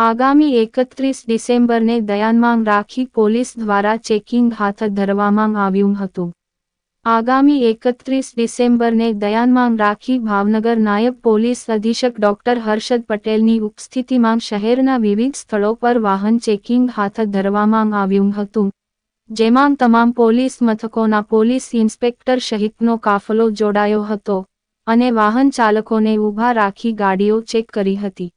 આગામી 31 ડિસેમ્બરને ધ્યાનમાં રાખી પોલીસ દ્વારા ચેકિંગ હાથ ધરવામાં આવ્યું હતું। આગામી 31 ડિસેમ્બરને ધ્યાનમાં રાખી ભાવનગર નાયબ પોલીસ અધિક્ષક ડોક્ટર હર્ષદ પટેલની ઉપસ્થિતિમાં શહેરના વિવિધ સ્થળો પર વાહન ચેકિંગ હાથ ધરવામાં આવ્યું હતું, જેમાં તમામ પોલીસ મથકોના પોલીસ ઇન્સ્પેક્ટર સહિતનો કાફલો જોડાયો હતો અને વાહન ચાલકોને ઊભા રાખી ગાડીઓ ચેક કરી હતી।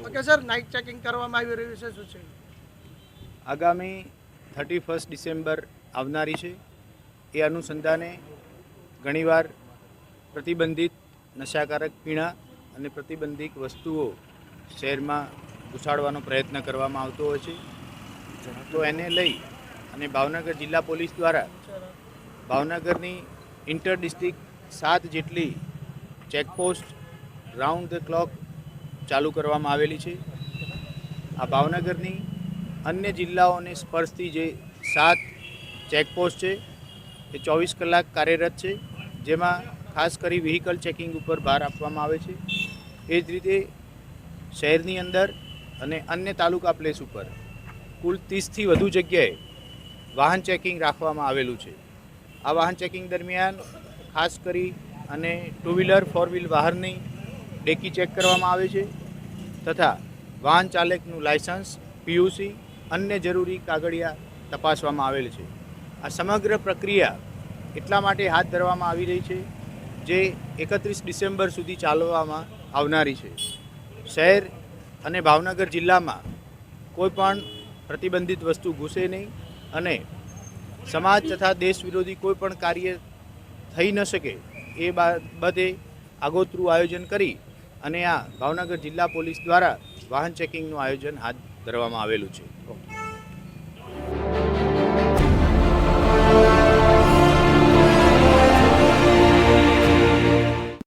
ओके सर, नाइट चेकिंग करवामां આવી રહ્યું છે શું છે? આગામી 31 ડિસેમ્બર આવનારી છે એ અનુસંધાને ઘણીવાર પ્રતિબંધિત નશાકારક પીણા અને પ્રતિબંધિત વસ્તુઓ શહેરમાં ઘુસાડવાનો પ્રયત્ન કરવામાં આવતો હોય છે। તો એને લઈ અને ભાવનગર જિલ્લા પોલીસ દ્વારા ભાવનગરની ઇન્ટર ડિસ્ટ્રિક્ટ 7 જેટલી ચેકપોસ્ટ રાઉન્ડ ધ ક્લોક ચાલુ કરવામાં આવેલી છે। આ ભાવનગરની અન્ય જિલ્લાઓને સ્પર્શતી જે 7 ચેકપોસ્ટ છે એ 24 કલાક કાર્યરત છે, જેમાં ખાસ કરી વ્હીકલ ચેકિંગ ઉપર ભાર આપવામાં આવે છે। એ જ રીતે શહેરની અંદર અને અન્ય તાલુકા પ્લેસ ઉપર કુલ 30થી વધુ જગ્યાએ વાહન ચેકિંગ રાખવામાં આવેલું છે। આ વાહન ચેકિંગ દરમિયાન ખાસ કરી અને 2 વ્હીલર 4 વ્હીલ વાહનની ડેકી ચેક કરવામાં આવે છે તથા વાહન ચાલકનું લાયસન્સ, પીયુસી, અન્ય જરૂરી કાગળિયા તપાસવામાં આવેલ છે। આ સમગ્ર પ્રક્રિયા એટલા માટે હાથ ધરવામાં આવી રહી છે જે 31 ડિસેમ્બર સુધી ચાલવામાં આવનારી છે। શહેર અને ભાવનગર જિલ્લામાં કોઈપણ પ્રતિબંધિત વસ્તુ ઘૂસે નહીં અને સમાજ તથા દેશ વિરોધી કોઈપણ કાર્ય થઈ ન શકે એ બાબતે આગોતરું આયોજન કરી અને આ ભાવનગર જિલ્લા પોલીસ દ્વારા વાહન ચેકિંગનું આયોજન હાથ ધરવામાં આવેલું છે।